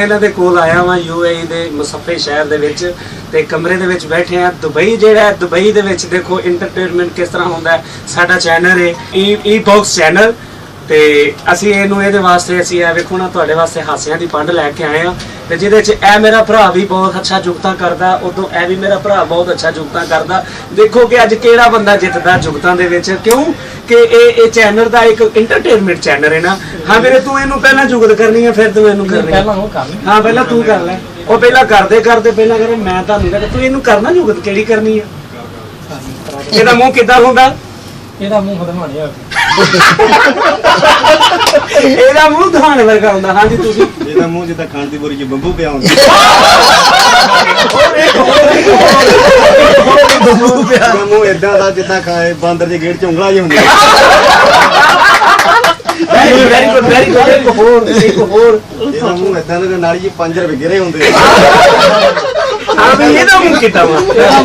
ਇਹਨਾਂ ਦੇ ਕੋਲ ਆਇਆ ਵਾਂ UAE ਦੇ ਮੁਸੱਫੇ ਸ਼ਹਿਰ ਦੇ ਵਿੱਚ ਤੇ ਕਮਰੇ ਦੇ ਵਿੱਚ ਬੈਠੇ ਆ। ਦੁਬਈ ਜਿਹੜਾ ਹੈ, ਦੁਬਈ ਦੇ ਵਿੱਚ ਦੇਖੋ ਇੰਟਰਟੇਨਮੈਂਟ ਕਿਸ ਤਰ੍ਹਾਂ ਹੁੰਦਾ ਹੈ। ਸਾਡਾ ਚੈਨਲ ਹੈ ਈ ਬਾਕਸ ਚੈਨਲ ਤੇ ਅਸੀਂ ਇਹਨੂੰ ਇਹਦੇ ਵਾਸਤੇ ਅਸੀਂ ਇਹ ਵੇਖੋ ਨਾ ਤੁਹਾਡੇ ਵਾਸਤੇ ਹਾਸਿਆਂ ਦੀ ਪੰਡ ਲੈ ਕੇ ਆਏ ਆ ਤੇ ਜਿਹਦੇ 'ਚ ਇਹ ਮੇਰਾ ਭਰਾ ਵੀ ਬਹੁਤ ਅੱਛਾ ਜੁਗਤਾਂ ਕਰਦਾ, ਉਦੋਂ ਇਹ ਵੀ ਮੇਰਾ ਭਰਾ ਬਹੁਤ ਅੱਛਾ ਜੁਗਤਾਂ ਕਰਦਾ। ਦੇਖੋ ਕਿ ਅੱਜ ਕਿਹੜਾ ਬੰਦਾ ਜਿੱਤਦਾ ਜੁਗਤਾਂ ਦੇ ਵਿੱਚ, ਕਿਉਂ ਕਿ ਇਹ ਚੈਨਲ ਦਾ ਇੱਕ ਇੰਟਰਟੇਨਮੈਂਟ ਚੈਨਲ ਹੈ ਨਾ। ਹਾਂ ਵੀਰੇ ਤੂੰ ਇਹਨੂੰ ਪਹਿਲਾਂ ਜੁਗਤ ਕਰਨੀ ਹੈ ਫਿਰ ਤੂੰ ਇਹਨੂੰ ਕਰਨੀ ਹੈ। ਹਾਂ ਪਹਿਲਾਂ ਤੂੰ ਕਰ ਲੈ, ਉਹ ਪਹਿਲਾਂ ਕਰਦੇ ਪਹਿਲਾਂ ਕਰੇ ਮੈਂ ਤੁਹਾਨੂੰ ਕਹਿੰਦਾ ਤੂੰ ਇਹਨੂੰ ਕਰਨਾ ਜੁਗਤ ਕਿਹੜੀ ਕਰਨੀ ਹੈ। ਇਹਦਾ ਮੂੰਹ ਕਿੱਦਾਂ ਹੁੰਦਾ? ਇਹਦਾ ਮੂੰਹ ਧਮਾਣਿਆ ਇਹਦਾ ਮੂੰਹ ਧਾਣ ਵਰਗਾ ਹੁੰਦਾ। ਹਾਂਜੀ ਤੁਸੀਂ? ਇਹਦਾ ਮੂੰਹ ਜਿੱਦਾਂ ਖਾਣ ਦੀ ਬੋਰੀ 'ਚ ਬੰਬੂ ਪਿਆ ਹੁੰਦਾ। ਇਹਦਾ ਮੂੰਹ ਏਦਾਂ ਦਾ ਜਿੱਦਾਂ ਖਾਏ ਬਾਂਦਰ ਦੇ ਗੇਟ 'ਚ ਉਂਗਲਾਂ ਜਿਹੀ ਹੁੰਦੀਆਂ। ਵੈਰੀ ਗੁੱਡ ਇੱਕ ਹੋਰ ਇਹਦਾ ਮੂੰਹ ਏਦਾਂ ਦੇ ਨਾਲੀ 'ਚ 5 ਰੁਪਏ ਗਿਰੇ ਹੁੰਦੇ। ਹਾਂ ਵੀ ਇਹਦਾ ਮੂੰਹ ਕਿੱਦਾਂ ਵਾ?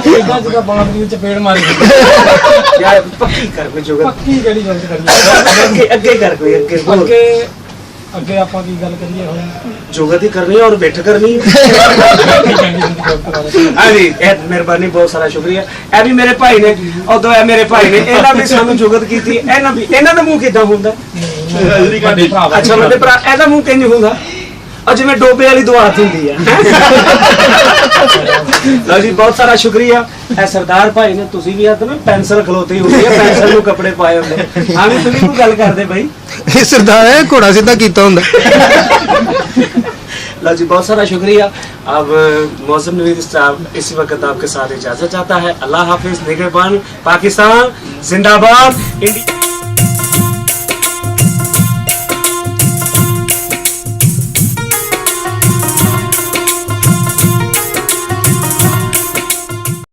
ਇਹਦਾ ਜਿਹੜਾ ਬਾਂਦਰੀ ਵਿੱਚ ਚਪੇੜ ਮਾਰੀ ਯਾਰ ਪੱਕੀ ਕਰ ਕੋਈ ਜੁਗਤ, ਪੱਕੀ ਕਿਹੜੀ ਗੱਲ ਕਰਨੀ ਅੱਗੇ ਕਰ ਕੋਈ ਅੱਗੇ ਅੱਗੇ ਆਪਾਂ ਕੀ ਗੱਲ ਕਰੀਏ ਹੁਣ? ਜੁਗਤ ਹੀ ਕਰਨੀ ਔਰ ਬਿੱਠ ਕਰਨੀ। ਹਾਂਜੀ ਇਹ ਮਿਹਰਬਾਨੀ, ਬਹੁਤ ਸਾਰਾ ਸ਼ੁਕਰੀਆ। ਇਹ ਵੀ ਮੇਰੇ ਭਾਈ ਨੇ, ਉਦੋਂ ਇਹ ਮੇਰੇ ਭਾਈ ਨੇ, ਇਹਨਾਂ ਵੀ ਸਾਨੂੰ ਜੁਗਤ ਕੀਤੀ। ਇਹਨਾਂ ਦਾ ਮੂੰਹ ਕਿੱਦਾਂ ਹੁੰਦਾ? ਅੱਛਾ ਵੱਡੇ ਭਰਾ ਇਹਦਾ ਮੂੰਹ ਕਿੰਝ ਹੁੰਦਾ? ਜਿਵੇਂ ਡੋਬੇ ਵਾਲੀ ਦੁਆਤ ਹੁੰਦੀ ਹੈ। ਲਓ ਜੀ ਬਹੁਤ ਸਾਰਾ ਸ਼ੁਕਰੀਆ। ਇਹ ਸਰਦਾਰ ਭਾਈ ਨੇ, ਤੁਸੀਂ ਵੀ ਆਤ ਨਾ ਪੈਨਸਲ ਖਲੋਤੀ ਹੁੰਦੀ ਹੈ, ਪੈਨਸਲ ਨੂੰ ਕੱਪੜੇ ਪਾਏ ਹੁੰਦੇ। ਹਾਂ ਵੀ ਤੁਸੀਂ ਕੋਈ ਗੱਲ ਕਰਦੇ ਭਾਈ? ਇਹ ਸਰਦਾਰ ਹੈ ਘੋੜਾ ਸਿੱਧਾ ਕੀਤਾ ਹੁੰਦਾ। लो जी बहुत सारा शुक्रिया। अब मौसम नवीद साहब इसी वक्त आपके साथ इजाजत चाहता है। अल्लाह हाफिज, निगहबान, पाकिस्तान जिंदाबाद, इंडिया।